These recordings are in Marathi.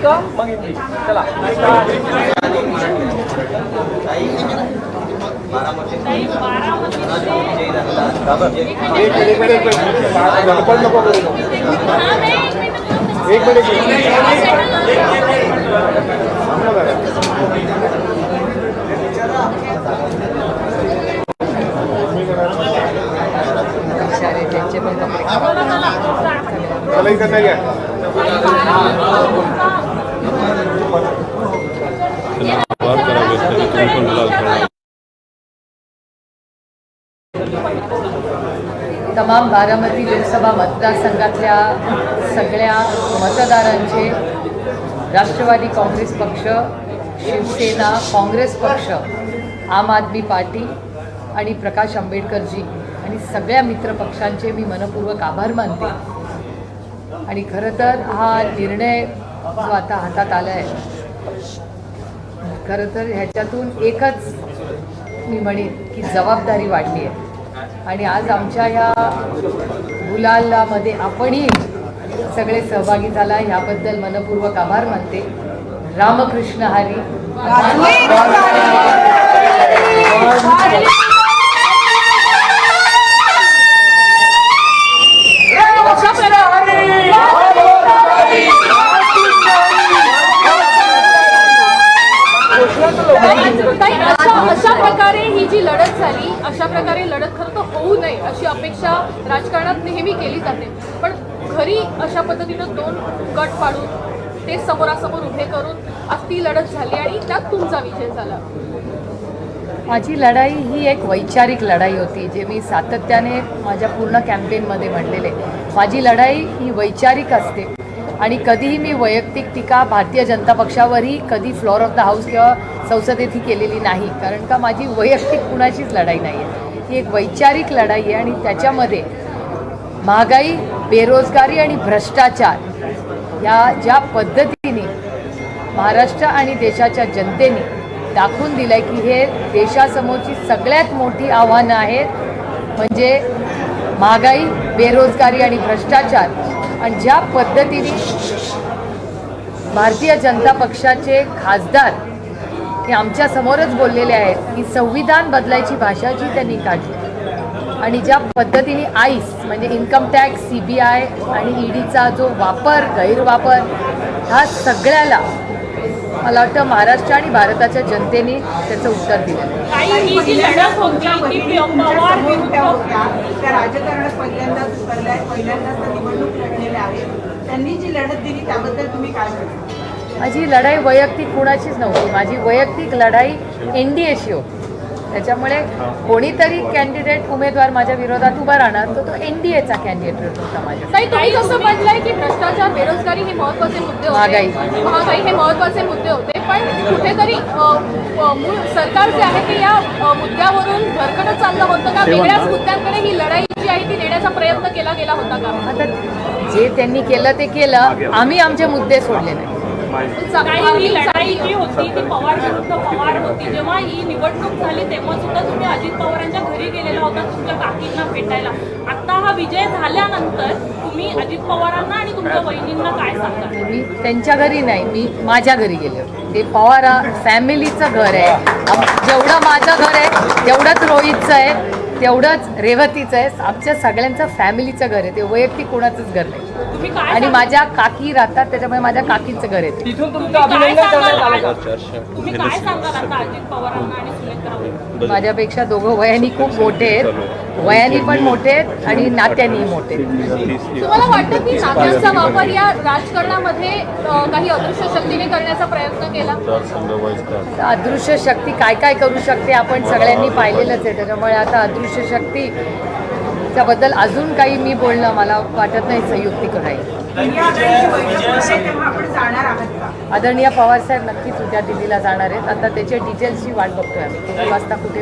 का मग हिंदी चला. एक मिनिट तमाम बारामती लोकसभा मतदारसंघातल्या सगळ्या मतदारांचे राष्ट्रवादी काँग्रेस पक्ष, शिवसेना, काँग्रेस पक्ष, आम आदमी पार्टी आणि प्रकाश आंबेडकरजी आणि सगळ्या मित्रपक्षांचे मी मनपूर्वक आभार मानते. आणि खरं तर हा निर्णय जो आता हातात आला आहे, खरं तर ह्याच्यातून एकच मी म्हणेन की जबाबदारी वाढली आहे. आणि आज आमच्या ह्या गुलालामध्ये आपणही सगळे सहभागी झाला, ह्याबद्दल मनपूर्वक आभार मानते. रामकृष्ण हरी. अशा प्रकारे ही जी लढत झाली, अशा प्रकारे लढत खरं तर होऊ नये अशी अपेक्षा राजकारणात नेहमी केली जाते. पण घरी अशा पद्धतीनं दोन गट पाडून ते समोरासमोर उभे करून आज ती लढत झाली आणि त्यात तुमचा विजय झाला. माझी लढाई ही एक वैचारिक लढाई होती, जे मी सातत्याने माझ्या पूर्ण कॅम्पेनमध्ये म्हणलेले. माझी लढाई ही वैचारिक असते आणि कधीही मी वैयक्तिक टीका भारतीय जनता पक्षावरही कधी फ्लोअर ऑफ द हाऊस किंवा संसदेतही केलेली नाही, कारण का माझी वैयक्तिक कुणाचीच लढाई नाही आहे. ही एक वैचारिक लढाई आहे आणि त्याच्यामध्ये महागाई, बेरोजगारी आणि भ्रष्टाचार या ज्या पद्धतीने महाराष्ट्र आणि देशाच्या जनतेने दाखवून दिलं आहे की हे देशासमोरची सगळ्यात मोठी आव्हानं आहेत, म्हणजे महागाई, बेरोजगारी आणि भ्रष्टाचार. आणि ज्या पद्धतीने भारतीय जनता पक्षाचे खासदार हे आमच्या समोरच बोललेले आहेत की संविधान बदलायची भाषा जी त्यांनी काढली, आणि ज्या पद्धतीने आईस म्हणजे इन्कम टॅक्स, CBI आणि EDचा जो वापर, गैरवापर, हा सगळ्याला मला वाटतं महाराष्ट्र आणि भारताच्या जनतेने त्याचं उत्तर दिलं आहे. राजकारणात पहिल्यांदाच निवडणूक लढलेल्या आहेत, त्यांनी जी लढत दिली त्याबद्दल तुम्ही काय म्हणता? माझी लढाई वैयक्तिक कुणाचीच नव्हती. माझी वैयक्तिक लढाई NDAशी होती. त्याच्यामुळे कोणीतरी कॅन्डिडेट उमेदवार माझ्या विरोधात उभा राहणार तो NDAचा कॅन्डिडेट होता माझ्या. तुम्ही कसं म्हटलंय की भ्रष्टाचार, बेरोजगारी हे महत्त्वाचे मुद्दे होते, महागाई हे महत्त्वाचे मुद्दे होते, पण कुठेतरी मूळ सरकार जे आहे ते या मुद्द्यावरून भरकटत चाललं होतं का? वेगळ्याच मुद्द्यांकडे ही लढाई जी आहे ती नेण्याचा प्रयत्न केला गेला होता का? आता जे त्यांनी केलं ते केलं, आम्ही आमचे मुद्दे सोडले नाही. ही लढाई जी होती ती पवार विरुद्ध पवार होती. जेव्हा ही निवडणूक झाली तेव्हा सुद्धा तुम्ही अजित पवारांच्या घरी गेलेला होता तुमच्या काकींना भेटायला. आता हा विजय झाल्यानंतर तुम्ही अजित पवारांना आणि तुमच्या वहिनींना काय सांगता? मी त्यांच्या घरी नाही, मी माझ्या घरी गेले होते. ते पवार फॅमिलीचं घर आहे. जेवढं माझं घर आहे तेवढंच रोहितचं आहे, तेवढंच रेवतीचं आहे. आमच्या सगळ्यांचं फॅमिलीचं घर आहे, ते वैयक्तिक कोणाचंच घर नाही. आणि माझ्या काकी राहतात, त्याच्यामुळे माझ्या काकीचं घर आहे. तिथून तुमचं अभिनंदन करण्यात आलं का? तुम्ही काय सांगाल आता अजित पवारांना आणि सुनेत्राबाई? माझ्यापेक्षा दोघं वयाने खूप मोठे आहेत, वयाने पण मोठे आहेत आणि नात्यानेही मोठे आहेत. तुम्हाला वाटतं की नात्यांचा वापर या राजकारणामध्ये काही अदृश्य शक्तीने करण्याचा प्रयत्न केला? अदृश्य शक्ती काय काय करू शकते आपण सगळ्यांनी पाहिलेलंच आहे. त्याच्यामुळे आता अदृश्य शक्ती त्याबद्दल अजून काही मी बोलणं मला वाटत नाही संयुक्तिक राहील. आदरणीय पवारसाहेब नक्कीच उद्या दिल्लीला जाणार आहेत. आता त्याच्या डिटेल्सची वाट बघतोय आम्ही, किती वाजता कुठे.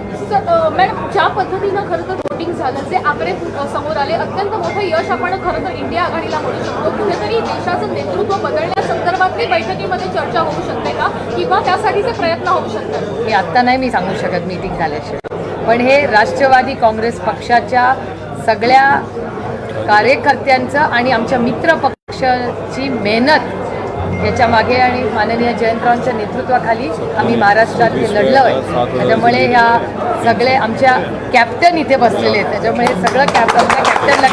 मॅडम, ज्या पद्धतीनं खरं तर वोटिंग झालं, जे आकडे समोर आले, अत्यंत मोठं यश आपण खरं तर इंडिया आघाडीला म्हणू शकतो. कुठेतरी देशाचं नेतृत्व बदलण्यासंदर्भातली बैठकीमध्ये चर्चा होऊ शकते का, किंवा त्यासाठीचे प्रयत्न होऊ शकतात? हे आत्ता नाही मी सांगू शकत मीटिंग झाल्याशिवाय, पण हे राष्ट्रवादी काँग्रेस पक्षाच्या सगळ्या कार्यकर्त्यांचं आणि आमच्या मित्र पक्षाची मेहनत याच्या मागे आणि माननीय जयंतरावांच्या नेतृत्वाखाली आम्ही महाराष्ट्रात हे लढलो आहे. त्याच्यामुळे ह्या सगळे आमच्या कॅप्टन इथे बसलेले आहेत, त्याच्यामुळे सगळं आमच्या कॅप्टनला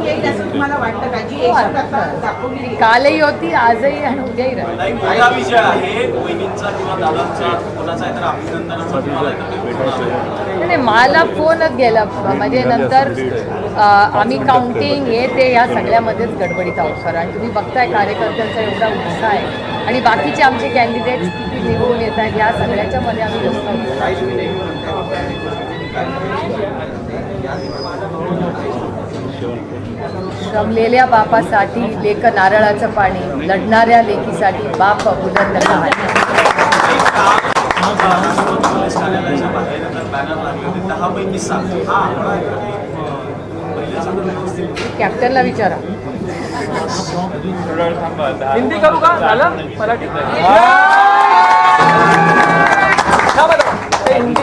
येईल असं तुम्हाला वाटतं का? जी एकशे आता दाखवली आहे. कालही होती, आजही आणि उद्याही राहील. पहिला विजय आहे वहिनींचा किंवा दादांचा, कोणाचा आहे तर अभिनंदनाचा तुम्हाला नाही, मला फोनच गेला म्हणजे नंतर आम्ही काउंटिंग हे ते या सगळ्यामध्येच गडबडीत आहोत सर. आणि तुम्ही बघताय कार्यकर्त्यांचा एवढा उत्साह आहे आणि बाकीचे आमचे कॅन्डिडेट्स किती निवडून येत आहेत या सगळ्याच्या मध्ये आम्ही रमलेल्या बापासाठी लेक नारळाचं पाणी, लढणाऱ्या लेकीसाठी बाप बुलंद कहाणी. कॅप्टनला विचारा. हिंदी करू का? झालं मराठी? हा बरं. ते हिंदी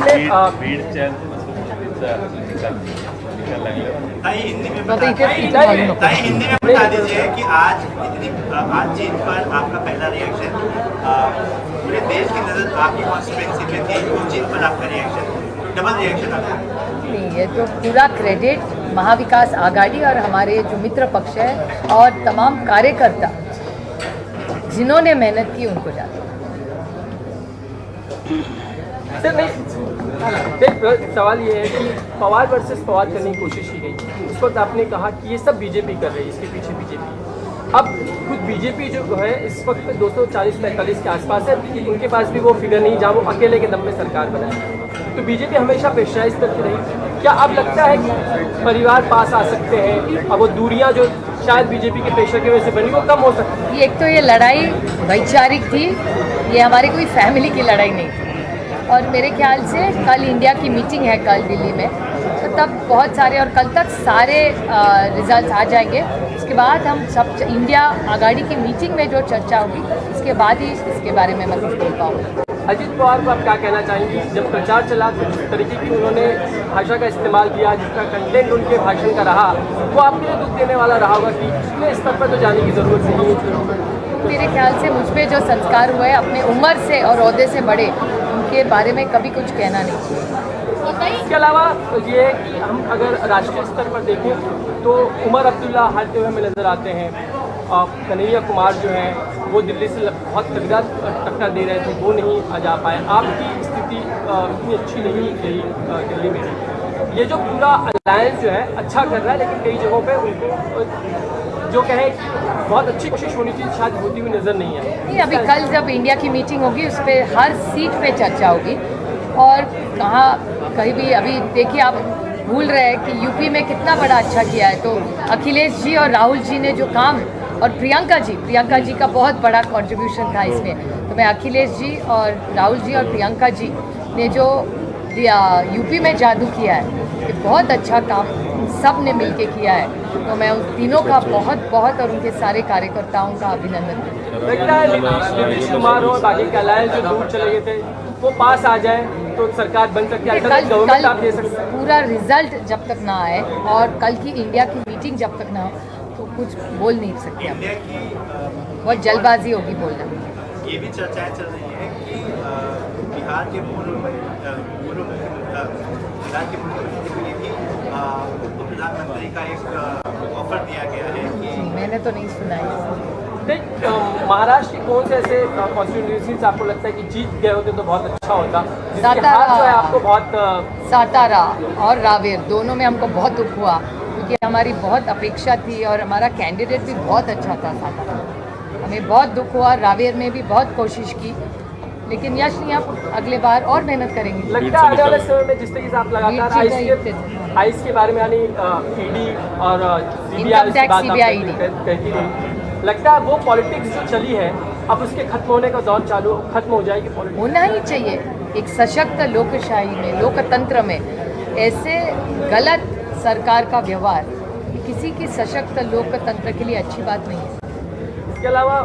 ताई हिंदी में तो बता इथे ताई हिंदी में बता दीजिए कि आज जीत पर आपका पहला रिएक्शन, पूरे देश की नजर आपकी कॉन्स्टिट्यूएंसी पे थी, वो जीत पर आपका रिएक्शन, डबल रिएक्शन आपका? नहीं, ये तो पूरा क्रेडिट महाविकास आघाड़ी और हमारे जो मित्र पक्ष है और तमाम कार्यकर्ता जिन्होंने मेहनत की उनको जाता है. सर नहीं, एक सवाल ये है कि पवार वर्सेस पवार करने की कोशिश की गई. उस वक्त आपने कहा कि ये सब बीजेपी कर रही है, इसके पीछे बीजेपी. अब खुद बीजेपी जो है इस वक्त 240-45 के आसपास है, उनके पास भी वो फिगर नहीं जहाँ वो अकेले के दम पे सरकार बनाए. तो बीजेपी हमेशा प्रेशराइज करती रही. क्या अब लगता है कि परिवार पास आ सकते हैं, अब वो दूरियां जो शायद बीजेपी के प्रेशर की वजह से बनी वो कम हो सकती है? एक तो ये लड़ाई वैचारिक थी, ये हमारी कोई फैमिली की लड़ाई नहीं थी. और मेरे ख्याल से कल इंडिया की मीटिंग है कल दिल्ली में, तो तब बहुत सारे और कल तक सारे रिजल्ट आ जाएंगे. उसके बाद हम सब इंडिया आघाड़ी की मीटिंग में जो चर्चा होगी उसके बाद ही इसके बारे में मैं कुछ बोल पाऊँगी. अजित पवार को आप क्या कहना चाहेंगी? जब प्रचार चला तो जिस तरीके की उन्होंने भाषा का इस्तेमाल किया, जिसका कंटेंट उनके भाषण का रहा, वो आपके लिए दुख देने वाला रहा होगा कि इतने स्तर पर तो जाने की ज़रूरत नहीं है. मेरे ख्याल से मुझ पर जो संस्कार हुए अपने उम्र से और ओहदे से बड़े, उनके बारे में कभी कुछ कहना नहीं चाहिए. इसके अलावा ये है कि हम अगर राष्ट्रीय स्तर पर देखें तो उमर अब्दुल्ला हारते हुए हमें नज़र आते हैं. कन्हैया कुमार जो हैं वो दिल्ली से बहुत तगड़ा टक्कर दे रहे थे, वो नहीं आ जा पाए. आपकी स्थिति इतनी अच्छी नहीं रही दिल्ली में. ये जो पूरा अलायंस जो है अच्छा कर रहा है, लेकिन कई जगहों पे उनको जो कहें बहुत अच्छी कोशिश होनी चाहिए शायद होती हुई नज़र नहीं आई. नहीं, अभी कल जब इंडिया की मीटिंग होगी उस पर हर सीट पे चर्चा होगी. और कहाँ कहीं भी अभी देखिए आप भूल रहे हैं कि यूपी में कितना बड़ा अच्छा किया है. तो अखिलेश जी और राहुल जी ने जो काम, और प्रियंका जी का बहुत बड़ा कंट्रीब्यूशन था इसमें. तो मैं अखिलेश जी और राहुल जी और प्रियंका जी ने जो यूपी में जादू किया है, ये बहुत अच्छा काम सब ने मिलके किया है. तो मैं उन तीनों का बहुत और उनके सारे कार्यकर्ताओं का अभिनंदन करती हूँ. लगता है नीतीश कुमार और बाकी के अलायंस जो दूर चले गए थे वो पास आ जाए तो सरकार बन सकती है. गवर्नमेंट आप दे सकते हैं. पूरा रिजल्ट जब तक ना आए और कल की इंडिया की मीटिंग जब तक ना हो तो कुछ बोल नहीं सकते. इंडिया की बहुत जल्दबाजी होगी बोलना. ये भी चर्चाएं चल रही है कि बिहार के मुख्यमंत्री के लिए भी उप प्रधानमंत्री का एक ऑफर दिया गया है कि मैंने तो नहीं सुना है. महाराष्ट्र के कौन से ऐसे कॉन्स्टिट्यूंसीज आपको लगता है कि जीत गए होते तो बहुत अच्छा होता? सातारा जो है आपको बहुत सातारा और रावेर दोनों में हमको बहुत दुख हुआ, क्योंकि हमारी बहुत अपेक्षा थी और हमारा कैंडिडेट भी बहुत अच्छा था. सातारा हमें बहुत दुख हुआ. रावेर में भी बहुत कोशिश की, लेकिन यश नहीं. आप अगले बार और मेहनत करेंगे. लगता है आने वाले समय में जिस तरीके से आप लगातार आईस के बारे में यानी ईडी और इनकम टैक्स सीबीआई कहती रही, लगता है वो पॉलिटिक्स जो चली है अब उसके खत्म होने का दौर खत्म हो जाएगी. पॉलिटिक्स होना ही चाहिए. एक सशक्त लोकशाही में, लोकतंत्र में ऐसे गलत सरकार का व्यवहार किसी की सशक्त लोकतंत्र के लिए अच्छी बात नहीं है. इसके अलावा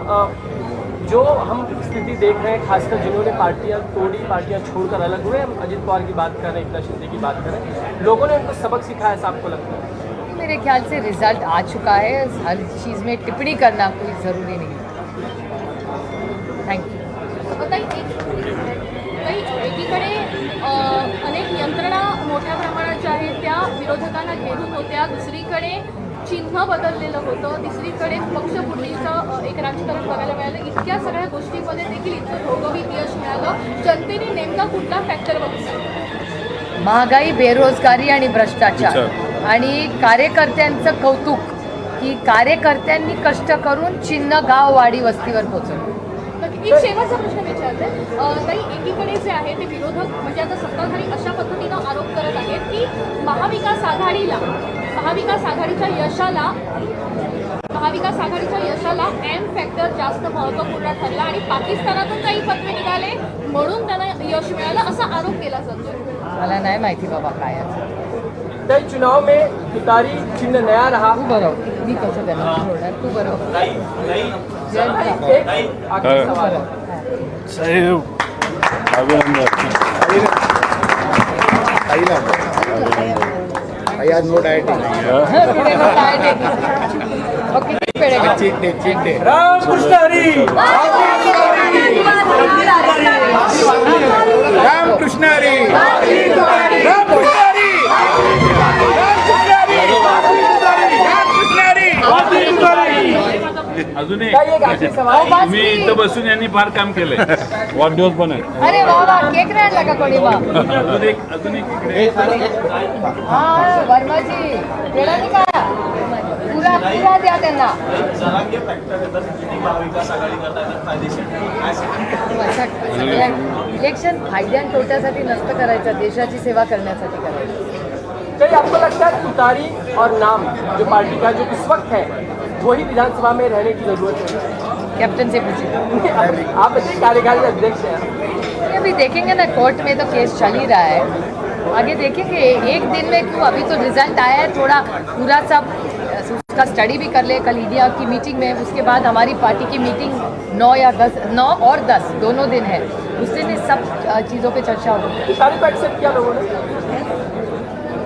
जो हम स्थिति देख रहे हैं, खासकर जिन्होंने पार्टियां तोड़ी, पार्टियां छोड़कर अलग हुए, हम अजित पवार की बात कर रहे हैं, एकनाथ शिंदे की बात कर रहे हैं, लोगों ने उनको सबक सिखाया ऐसा आपको लगता है? मेरे ख्याल से रिजल्ट आ चुका है, हर चीज़ में टिप्पणी करना कोई ज़रूरी नहीं है। Thank you. ताई, एकीकडे अनेक यंत्रणा मोठ्या प्रमाणाच्या आहेत त्या विरोधकांना घेरून होत्या, दुसरीकडे चिन्ह बदललेलं होतं, तिसरीकडे पक्षफुटीचं एक राजकारण बघायला मिळालं. इतक्या सगळ्या गोष्टींमध्ये देखील इतकं घवघवीत यश मिळालं. जनतेने नेमका कुठला फॅक्टर बघितला? महागाई, बेरोजगारी आणि भ्रष्टाचार आणि कार्यकर्त्यांचं कौतुक की कार्यकर्त्यांनी कष्ट करून चिन्ह गाव, वाडी, वस्तीवर पोहोचवलं. एक शेवटचा प्रश्न विचारते. ताई, एकीकडे जे आहे ते विरोधक म्हणजे आता सत्ताधारी अशा पद्धतीनं आरोप करत आहेत की महाविकास आघाडीच्या यशाला एम फॅक्टर जास्त महत्त्वपूर्ण ठरला आणि पाकिस्तानातून काही फतवे निघाले म्हणून त्यांना यश मिळालं असा आरोप केला जातो. मला नाही माहिती बाबा काय आहे. कई चुनाव में तुतारी चिन्ह नया रहा. तू बरोबर, मी कसं त्यांना सोडणार, तू बरोबर. एक आखिरी सवाल है. ओके, पेढे रामकृष्ण हरी. रामकृष्ण हरी. अजून एक ताई, एक आखिरी सवाल. तुम्ही इथं बसून यांनी फार काम केलंय. वाढदिवस पण आहे. अरे वा वा, केक नाही आणला का कोणी मग? अजून एक इकडे हा, वर्माजी पेढा नाही का? पुरा द्या त्यांना. इलेक्शन फायद्या आणि तोट्यासाठी नसतं करायचं, देशाची सेवा करण्यासाठी करायचं. कई आपको लगता है तुतारी और नाम जो पार्टी का जो इस वक्त है वही विधानसभा में रहने की जरूरत है? कैप्टन से पूछिए. आप बताइए, कार्यकारी अध्यक्ष हैं. अभी देखेंगे ना, कोर्ट में तो केस चल ही रहा है, आगे देखेंगे. एक दिन में क्यों, अभी तो रिजल्ट आया है, थोड़ा पूरा सब उसका स्टडी भी कर ले. कल ईडिया की मीटिंग में, उसके बाद हमारी पार्टी की मीटिंग 9 और 10 दोनों दिन है, उस दिन इस सब चीज़ों पे चर्चा होगी. तुतारी को एक्सेप्ट किया लोगों ने.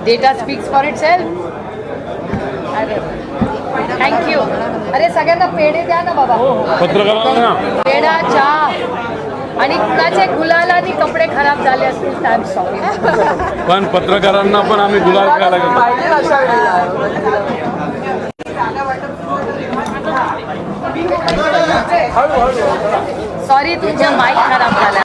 Data speaks for it self. अरे थँक्यू. अरे सगळ्यांना पेढे द्या ना बाबा. पत्रकारांना पेढा, चहा आणि कुणाचे गुलालानी कपडे खराब झाले असतील तर आय एम सॉरी. पण पत्रकारांना पण आम्ही गुलाल खायला गेलो. पाहिजे अशा वेळेला. सॉरी, तुमचा माईक खराब झाला.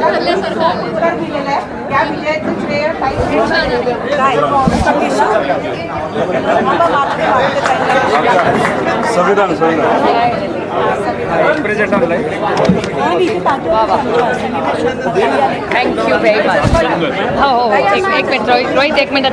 हल्ल्यासारखं आलं. उत्तर दिलेलं आहे. त्या विजयाचं श्रेय ताई संविधान थँक्यू व्हेरी मच. हो हो, एक मिनिट रोहित, एक मिनिट.